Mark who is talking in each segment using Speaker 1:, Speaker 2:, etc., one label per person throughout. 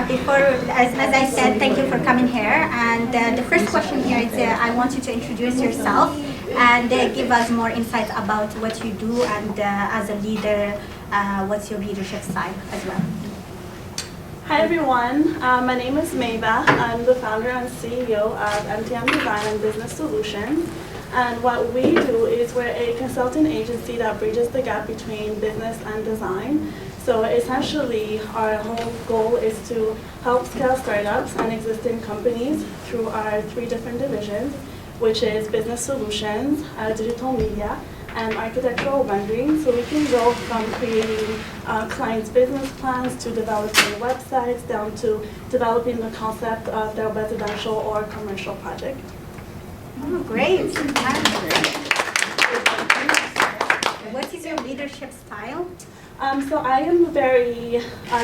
Speaker 1: before, as I said, thank you for coming here. And the first question here is I want you to introduce yourself and give us more insights about what you do, and as a leader, what's your leadership style as well.
Speaker 2: Hi everyone, my name is Meva. I'm the founder and CEO of MTM Design and Business Solutions. And what we do is we're a consulting agency that bridges the gap between business and design. So essentially, our whole goal is to help scale startups and existing companies through our 3 different divisions, which is business solutions, digital media, and architectural rendering. So we can go from creating clients' business plans to developing websites down to developing the concept of their residential or commercial project.
Speaker 1: Oh, great. What is your leadership style?
Speaker 2: So I am very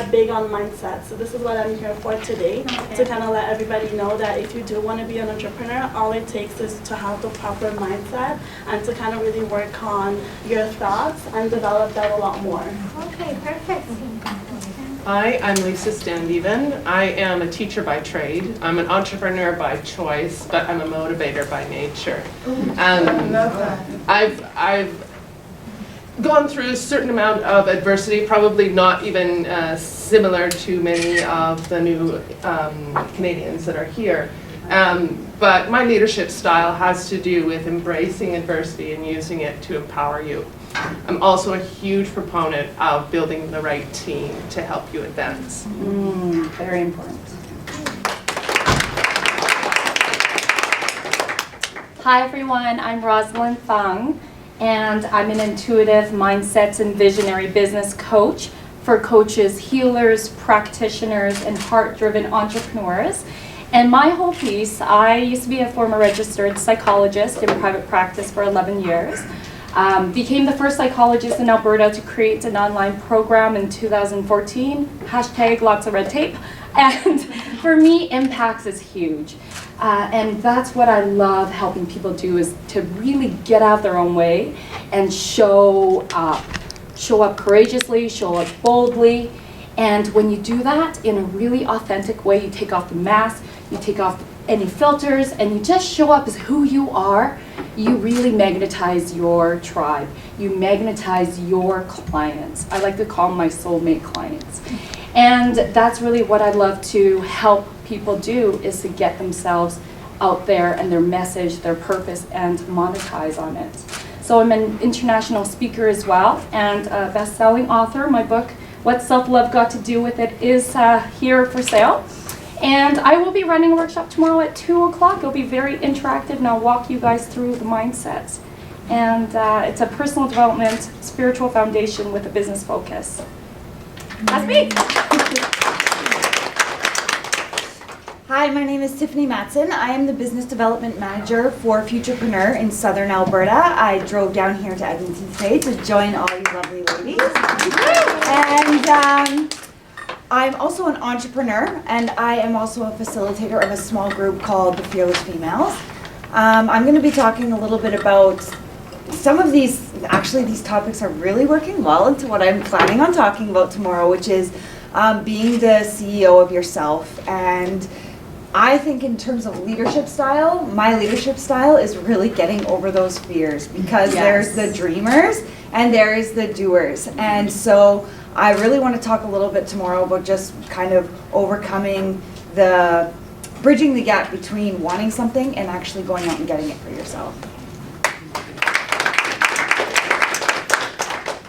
Speaker 2: big on mindset. So this is what I'm here for today, to kind of let everybody know that if you do want to be an entrepreneur, all it takes is to have the proper mindset and to kind of really work on your thoughts and develop that a lot more.
Speaker 1: Okay, perfect.
Speaker 3: Hi, I'm Lisa Standeven. I am a teacher by trade. I'm an entrepreneur by choice, but I'm a motivator by nature. I've gone through a certain amount of adversity, probably not even similar to many of the new Canadians that are here. But my leadership style has to do with embracing adversity and using it to empower you. I'm also a huge proponent of building the right team to help you advance.
Speaker 4: Very important. Hi everyone, I'm Rosalyn Fung, and I'm an intuitive mindsets and visionary business coach for coaches, healers, practitioners, and heart-driven entrepreneurs. And my whole piece, I used to be a former registered psychologist in private practice for 11 years. Became the first psychologist in Alberta to create an online program in 2014. Hashtag lots of red tape. And for me, impacts is huge. And that's what I love helping people do, is to really get out their own way and show up. Show up courageously, show up boldly. And when you do that in a really authentic way, you take off the mask, you take off any filters, and you just show up as who you are, you really magnetize your tribe. You magnetize your clients. I like to call them my soulmate clients. And that's really what I'd love to help people do, is to get themselves out there and their message, their purpose, and monetize on it. So I'm an international speaker as well, and a best-selling author. My book, What Self-Love Got to Do With It, is here for sale. And I will be running a workshop tomorrow at 2 o'clock. It'll be very interactive, and I'll walk you guys through the mindsets. And it's a personal development, spiritual foundation with a business focus. That's me.
Speaker 5: Hi, my name is Tiffany Matson. I am the Business Development Manager for Futurepreneur in Southern Alberta. I drove down here to Edmonton today to join all you lovely ladies. And I'm also an entrepreneur, and I am also a facilitator of a small group called the Fearless Females. I'm going to be talking a little bit about some of these, actually these topics are really working well into what I'm planning on talking about tomorrow, which is being the CEO of yourself. And I think in terms of leadership style, my leadership style is really getting over those fears, because there's the dreamers and there is the doers. And so I really want to talk a little bit tomorrow about just kind of overcoming bridging the gap between wanting something and actually going out and getting it for yourself.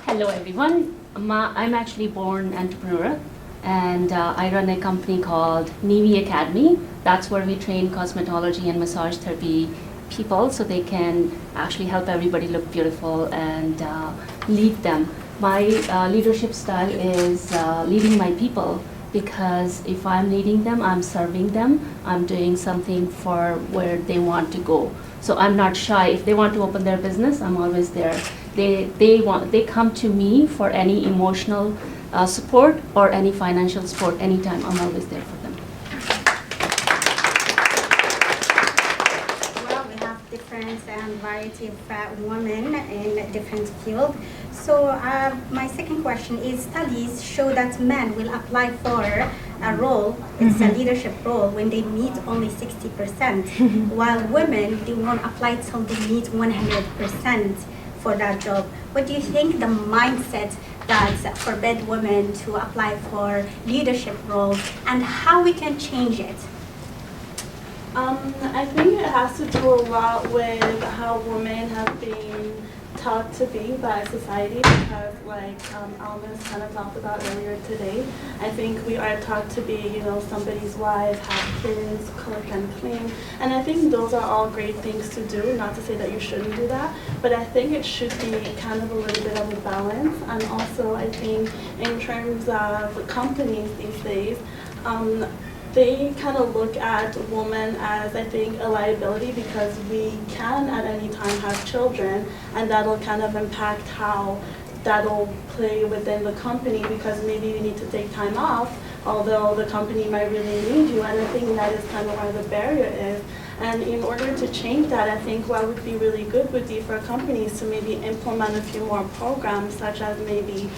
Speaker 6: Hello everyone, I'm actually born entrepreneur, and I run a company called Navy Academy. That's where we train cosmetology and massage therapy people so they can actually help everybody look beautiful and lead them. My leadership style is leading my people, because if I'm leading them, I'm serving them, I'm doing something for where they want to go. So I'm not shy. If they want to open their business, I'm always there. They come to me for any emotional support or any financial support anytime. I'm always there for them.
Speaker 1: Well, we have different variety of women in different fields. So my second question is, studies show that men will apply for a role, it's a leadership role, when they meet only 60%, while women, they won't apply till they meet 100% for that job. What do you think the mindset that forbid women to apply for leadership roles, and how we can change it?
Speaker 2: I think it has to do a lot with how women have been taught to be by society, because like Alma's kind of talked about earlier today, I think we are taught to be, you know, somebody's wife, have kids, cook and clean, and I think those are all great things to do, not to say that you shouldn't do that, but I think it should be kind of a little bit of a balance. And also I think in terms of companies these days, they kind of look at women as, I think, a liability, because we can at any time have children, and that'll kind of impact how that'll play within the company, because maybe you need to take time off, although the company might really need you, and I think that is kind of where the barrier is. And in order to change that, I think what would be really good would be for companies to maybe implement a few more programs, such as maybe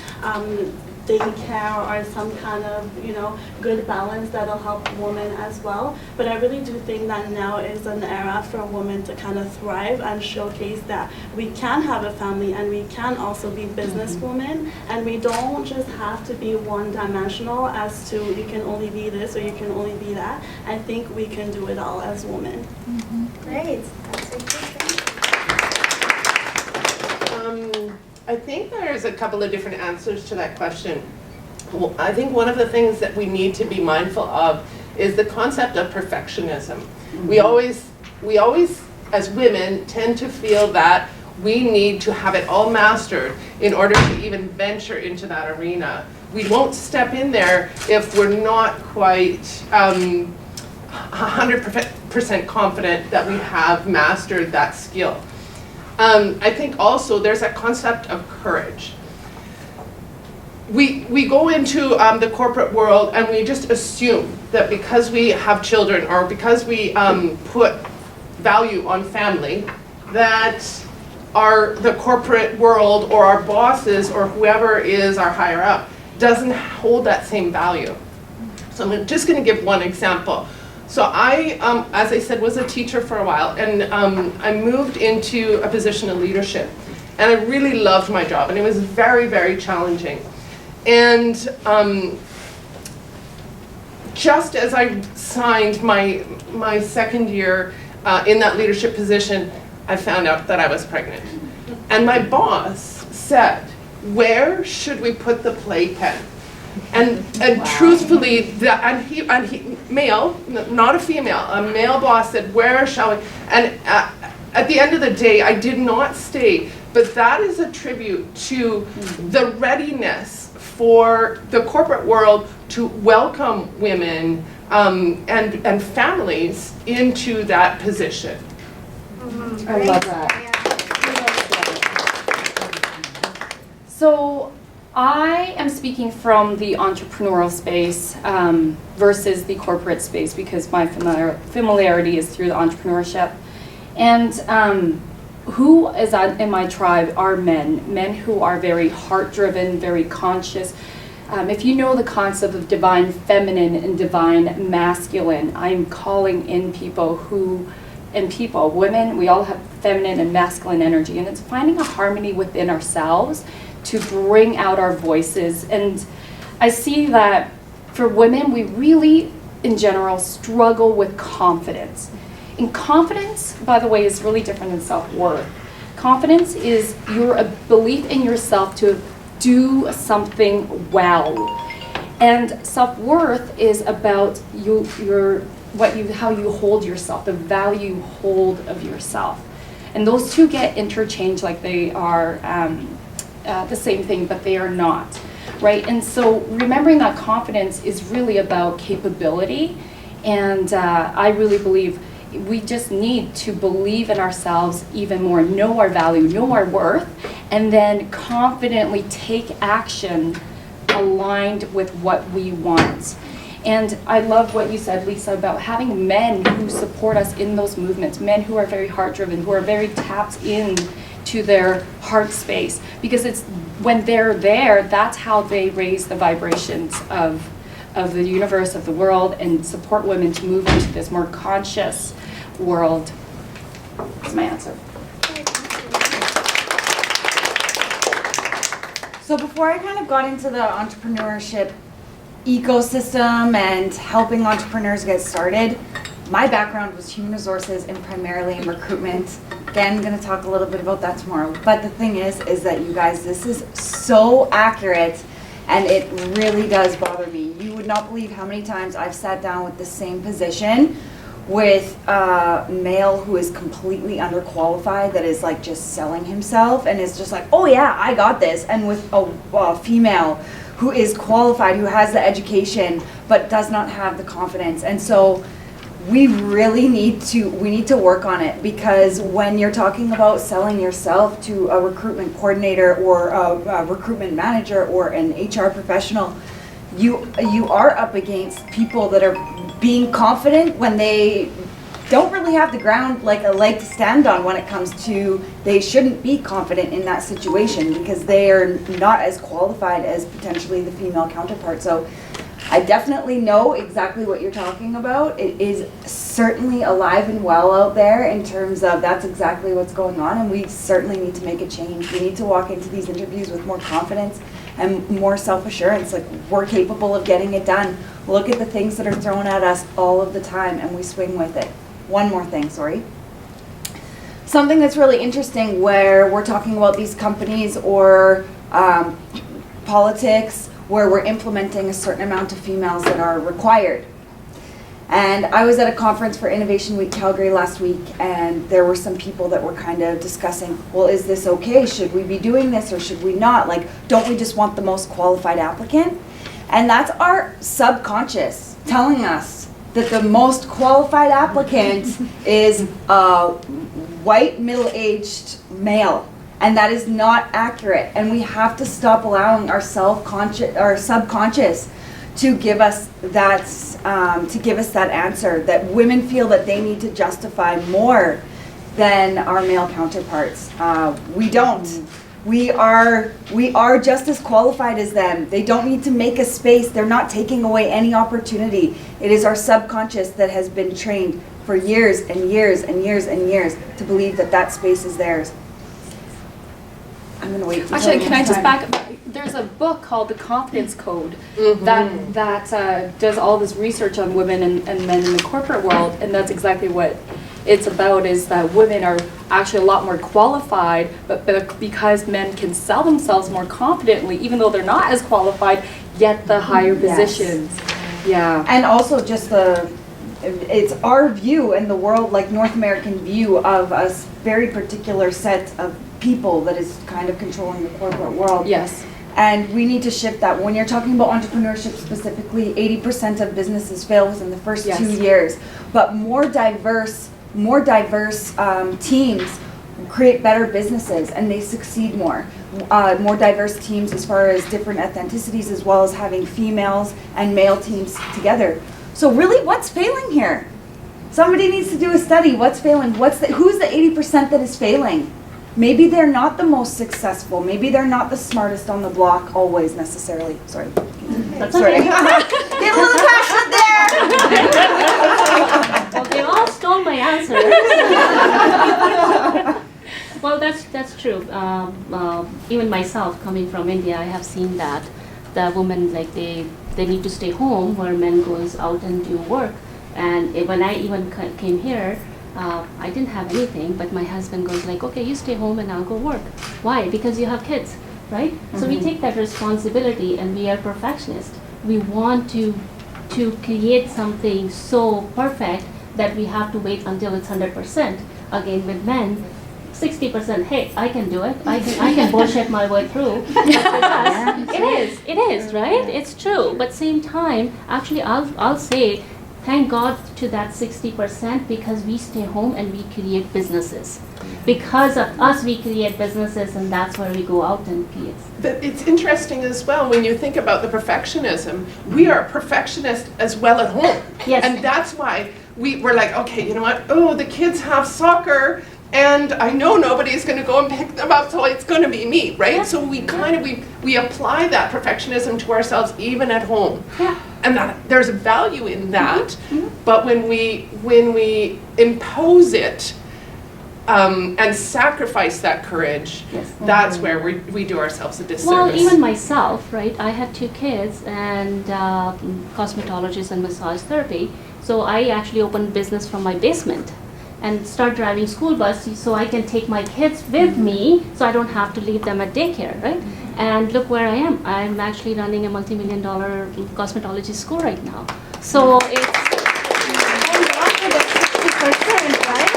Speaker 2: daycare or some kind of, you know, good balance that'll help women as well. But I really do think that now is an era for women to kind of thrive and showcase that we can have a family and we can also be businesswomen, and we don't just have to be one-dimensional as to you can only be this or you can only be that. I think we can do it all as women.
Speaker 1: Great. That's interesting.
Speaker 3: I think there's a couple of different answers to that question. Well, I think one of the things that we need to be mindful of is the concept of perfectionism. We always, as women, tend to feel that we need to have it all mastered in order to even venture into that arena. We won't step in there if we're not quite 100% confident that we have mastered that skill. I think also there's a concept of courage. We go into the corporate world and we just assume that because we have children or because we put value on family, that the corporate world or our bosses or whoever is our higher up doesn't hold that same value. So I'm just going to give one example. So I, as I said, was a teacher for a while, and I moved into a position of leadership. And I really loved my job, and it was very, very challenging. And just as I signed my second year in that leadership position, I found out that I was pregnant. And my boss said, "Where should we put the playpen?" And truthfully, and he male, not a female, a male boss said, "Where shall we?" And at the end of the day, I did not stay. But that is a tribute to the readiness for the corporate world to welcome women and families into that position.
Speaker 4: I love that. So I am speaking from the entrepreneurial space versus the corporate space, because my familiarity is through the entrepreneurship. And who is in my tribe are men who are very heart-driven, very conscious. If you know the concept of divine feminine and divine masculine, I'm calling in women, we all have feminine and masculine energy, and it's finding a harmony within ourselves to bring out our voices. And I see that for women, we really, in general, struggle with confidence. And confidence, by the way, is really different than self-worth. Confidence is your belief in yourself to do something well. And self-worth is about how you hold yourself, the value you hold of yourself. And those two get interchanged like they are the same thing, but they are not, right? And so remembering that confidence is really about capability, and I really believe we just need to believe in ourselves even more, know our value, know our worth, and then confidently take action aligned with what we want. And I love what you said, Lisa, about having men who support us in those movements, men who are very heart-driven, who are very tapped in to their heart space, because it's when they're there, that's how they raise the vibrations of of the universe, of the world, and support women to move into this more conscious world. That's my answer.
Speaker 5: So before I kind of got into the entrepreneurship ecosystem and helping entrepreneurs get started, my background was human resources and primarily in recruitment. Again, I'm going to talk a little bit about that tomorrow. But the thing is that you guys, this is so accurate and it really does bother me. You would not believe how many times I've sat down with the same position with a male who is completely underqualified, that is like just selling himself and is just like, oh yeah, I got this. And with a female who is qualified, who has the education, but does not have the confidence. And so we really need to work on it, because when you're talking about selling yourself to a recruitment coordinator or a recruitment manager or an HR professional, you are up against people that are being confident when they don't really have the ground, like a leg to stand on when it comes to, they shouldn't be confident in that situation because they are not as qualified as potentially the female counterpart. So I definitely know exactly what you're talking about. It is certainly alive and well out there in terms of that's exactly what's going on, and we certainly need to make a change. We need to walk into these interviews with more confidence and more self-assurance, like we're capable of getting it done. Look at the things that are thrown at us all of the time and we swing with it. One more thing, sorry. Something that's really interesting where we're talking about these companies or politics where we're implementing a certain amount of females that are required. And I was at a conference for Innovation Week Calgary last week, and there were some people that were kind of discussing, well, is this okay? Should we be doing this or should we not? Like, don't we just want the most qualified applicant? And that's our subconscious telling us that the most qualified applicant is a white, middle-aged male. And that is not accurate. And we have to stop allowing our subconscious to give us that answer, that women feel that they need to justify more than our male counterparts. We don't. We are just as qualified as them. They don't need to make a space. They're not taking away any opportunity. It is our subconscious that has been trained for years and years and years and years to believe that that space is theirs. I'm going to wait.
Speaker 4: Actually, can I just back up? There's a book called The Confidence Code that does all this research on women and men in the corporate world, and that's exactly what it's about, is that women are actually a lot more qualified, but because men can sell themselves more confidently, even though they're not as qualified, get the higher positions. Yeah.
Speaker 5: And also just it's our view in the world, like North American view of a very particular set of people that is kind of controlling the corporate world.
Speaker 4: Yes.
Speaker 5: And we need to shift that. When you're talking about entrepreneurship specifically, 80% of businesses fail within the first 2 years. But more diverse teams create better businesses and they succeed more. More diverse teams as far as different ethnicities, as well as having females and male teams together. So really, what's failing here? Somebody needs to do a study. What's failing? Who's the 80% that is failing? Maybe they're not the most successful. Maybe they're not the smartest on the block always necessarily. Sorry.
Speaker 6: That's
Speaker 5: Sorry.
Speaker 6: okay.
Speaker 5: Get a little passionate there.
Speaker 6: Well, they all stole my answer. Well, that's true. Even myself, coming from India, I have seen that the women, like they need to stay home where men goes out and do work. And when I even came here, I didn't have anything, but my husband goes like, okay, you stay home and I'll go work. Why? Because you have kids, right? Mm-hmm. So we take that responsibility, and we are perfectionists. We want to create something so perfect that we have to wait until it's 100%. Again, with men, 60%, hey, I can do it. I can bullshit my way through. But with us, it is, right? It's true. But same time, actually, I'll say, thank God to that 60%, because we stay home and we create businesses. Because of us, we create businesses, and that's where we go out and create.
Speaker 3: But it's interesting as well when you think about the perfectionism. We are perfectionists as well at home.
Speaker 6: Yes.
Speaker 3: And that's why we're like, okay, you know what? Oh, the kids have soccer, and I know nobody's going to go and pick them up, so it's going to be me, right?
Speaker 6: Yeah.
Speaker 3: So we kind of, we apply that perfectionism to ourselves even at home.
Speaker 6: Yeah.
Speaker 3: there's a value in that, but when we impose it and sacrifice that courage, that's where we do ourselves a disservice.
Speaker 6: Well, even myself, right? I have 2 kids and cosmetologist and massage therapy. So I actually opened business from my basement and start driving school bus so I can take my kids with me so I don't have to leave them at daycare, right? And look where I am. I'm actually running a multi-million-dollar cosmetology school right now. So it's right?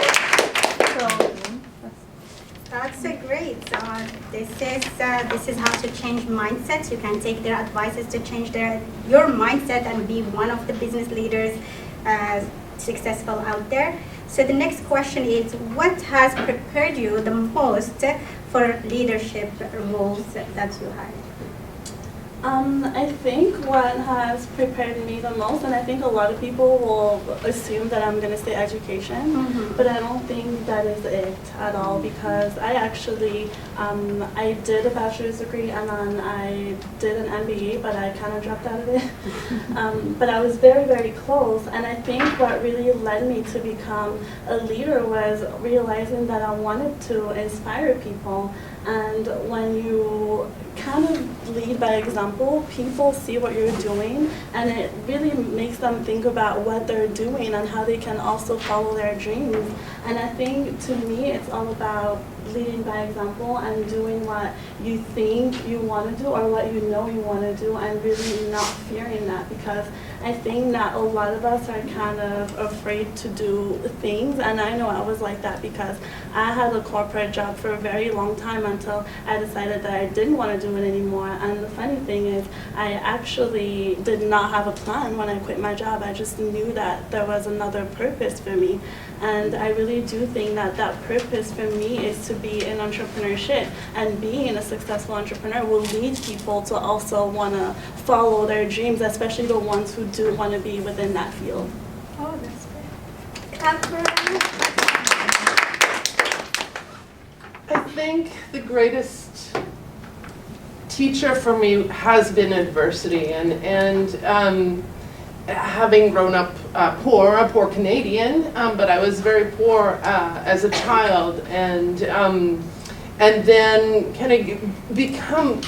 Speaker 1: That's great. This is how to change mindsets. You can take their advices to change your mindset and be one of the business leaders successful out there. So the next question is, what has prepared you the most for leadership roles that you had?
Speaker 2: I think what has prepared me the most, and I think a lot of people will assume that I'm going to say education, but I don't think that is it at all, because I actually, I did a bachelor's degree and then I did an MBA, but I kind of dropped out of it. But I was very, very close, and I think what really led me to become a leader was realizing that I wanted to inspire people. And when you kind of lead by example, people see what you're doing, and it really makes them think about what they're doing and how they can also follow their dreams. And I think, to me, it's all about leading by example and doing what you think you want to do or what you know you want to do, and really not fearing that, because I think that a lot of us are kind of afraid to do things, and I know I was like that because I had a corporate job for a very long time until I decided that I didn't want to do it anymore. And the funny thing is, I actually did not have a plan when I quit my job. I just knew that there was another purpose for me. And I really do think that that purpose for me is to be in entrepreneurship, and being a successful entrepreneur will lead people to also want to follow their dreams, especially the ones who do want to be within that field.
Speaker 1: Oh, that's great. Catherine?
Speaker 3: I think the greatest teacher for me has been adversity, and having grown up a poor Canadian, but I was very poor as a child, and then kind of become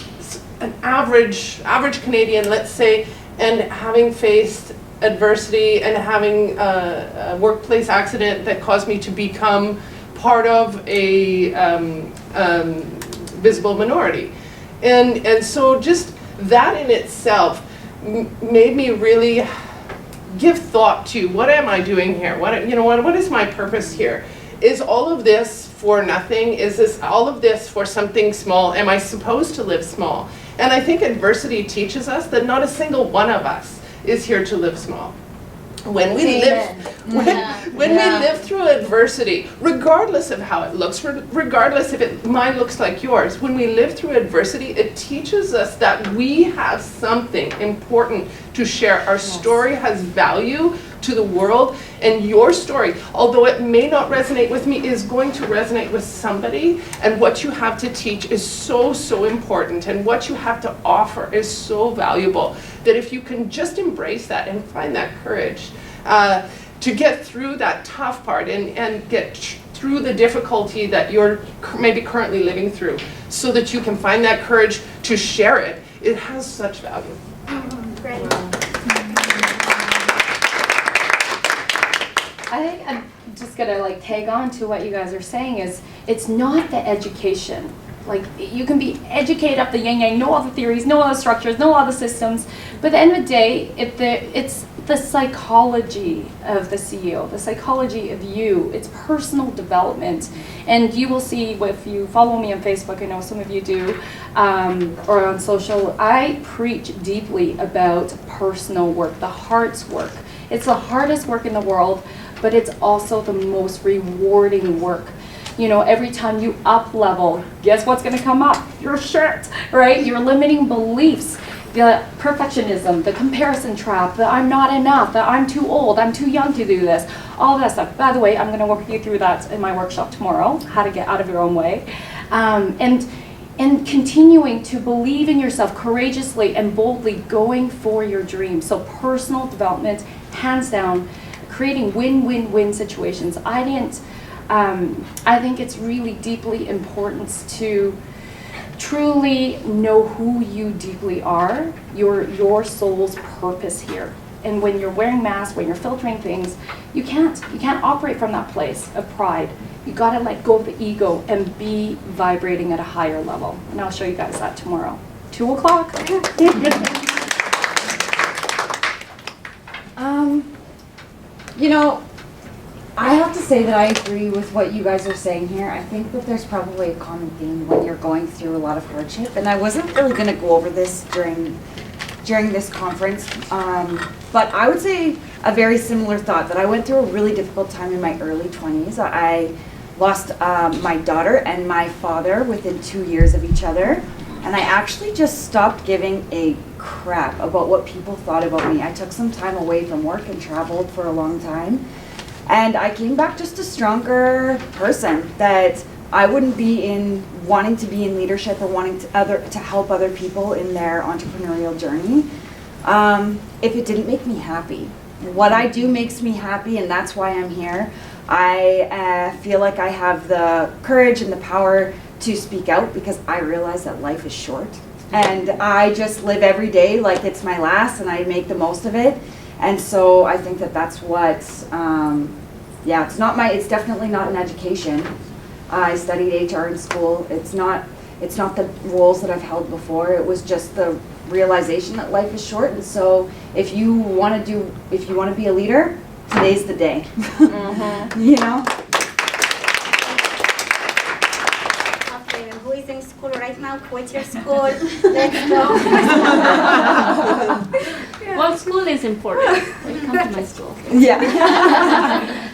Speaker 3: an average Canadian, let's say, and having faced adversity and having a workplace accident that caused me to become part of a visible minority, and so just that in itself made me really give thought to, what am I doing here? What is my purpose here? Is all of this for nothing? Is this all of this for something small? Am I supposed to live small? And I think adversity teaches us that not a single one of us is here to live small. When we live through adversity, regardless of how it looks, regardless if mine looks like yours, when we live through adversity, it teaches us that we have something important to share. Our story has value to the world, and your story, although it may not resonate with me, is going to resonate with somebody, and what you have to teach is so, so important, and what you have to offer is so valuable, that if you can just embrace that and find that courage to get through that tough part and get through the difficulty that you're maybe currently living through, so that you can find that courage to share it, it has such value.
Speaker 1: Great.
Speaker 4: I think I'm just gonna tag on to what you guys are saying is, it's not the education. Like, you can be educated up the yin-yang, know all the theories, know all the structures, know all the systems, but at the end of the day, it's the psychology of the CEO, the psychology of you, it's personal development. And you will see, if you follow me on Facebook, I know some of you do, or on social, I preach deeply about personal work, the heart's work. It's the hardest work in the world, but it's also the most rewarding work. You know, every time you up level, guess what's going to come up? Your shit, right? Your limiting beliefs, the perfectionism, the comparison trap, the I'm not enough, the I'm too old, I'm too young to do this, all of that stuff. By the way, I'm going to walk you through that in my workshop tomorrow, how to get out of your own way. And and continuing to believe in yourself courageously and boldly going for your dreams. So personal development, hands down, creating win-win-win situations. I think it's really deeply important to truly know who you deeply are, your soul's purpose here. And when you're wearing masks, when you're filtering things, you can't operate from that place of pride. You gotta let go of the ego and be vibrating at a higher level. And I'll show you guys that tomorrow. 2 o'clock.
Speaker 5: You know, I have to say that I agree with what you guys are saying here. I think that there's probably a common theme when you're going through a lot of hardship. And I wasn't really going to go over this during this conference, but I would say a very similar thought, that I went through a really difficult time in my early 20s. I lost my daughter and my father within 2 years of each other. And I actually just stopped giving a crap about what people thought about me. I took some time away from work and traveled for a long time. And I came back just a stronger person, that I wouldn't be in wanting to be in leadership or wanting to help other people in their entrepreneurial journey if it didn't make me happy. What I do makes me happy, and that's why I'm here. I feel like I have the courage and the power to speak out, because I realize that life is short. And I just live every day like it's my last, and I make the most of it. And so I think that that's what, it's definitely not an education. I studied HR in school. It's not the roles that I've held before. It was just the realization that life is short. And so if you want to be a leader, today's the day. You know?
Speaker 1: Okay, and who is in school right now? Quit your school. Let's go.
Speaker 6: Well, school is important. When you come to my school.
Speaker 5: Yeah.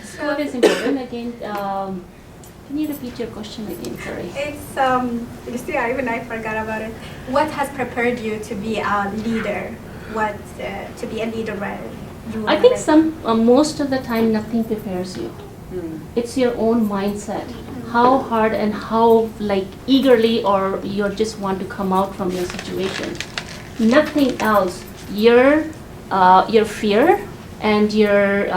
Speaker 6: School is important. Again, can you repeat your question again? Sorry.
Speaker 1: It's, you see, I forgot about it. What has prepared you to be a leader? To be a leader where you
Speaker 6: I think most of the time nothing prepares you. It's your own mindset. How hard and how eagerly or you just want to come out from your situation. Nothing else. Your fear and your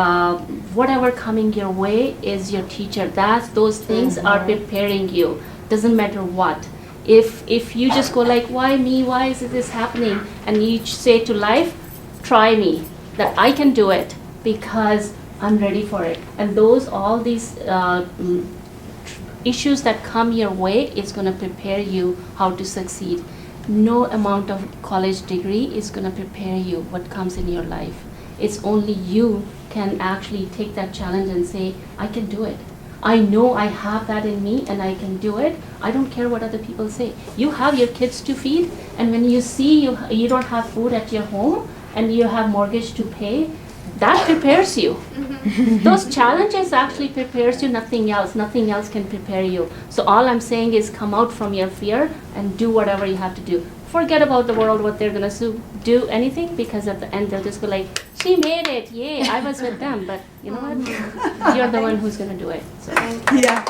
Speaker 6: whatever coming your way is your teacher. Those things are preparing you. Doesn't matter what. If you just go why me? Why is this happening? And you say to life, try me. That I can do it because I'm ready for it. And all these issues that come your way is going to prepare you how to succeed. No amount of college degree is going to prepare you what comes in your life. It's only you can actually take that challenge and say, I can do it. I know I have that in me and I can do it. I don't care what other people say. You have your kids to feed, and when you see you don't have food at your home and you have mortgage to pay, that prepares you. Those challenges actually prepares you, nothing else. Nothing else can prepare you. So all I'm saying is come out from your fear and do whatever you have to do. Forget about the world, what they're gonna do anything, because at the end they'll just go she made it, yay, I was with them. But you know what? You're the one who's gonna do it. So.
Speaker 5: Yeah.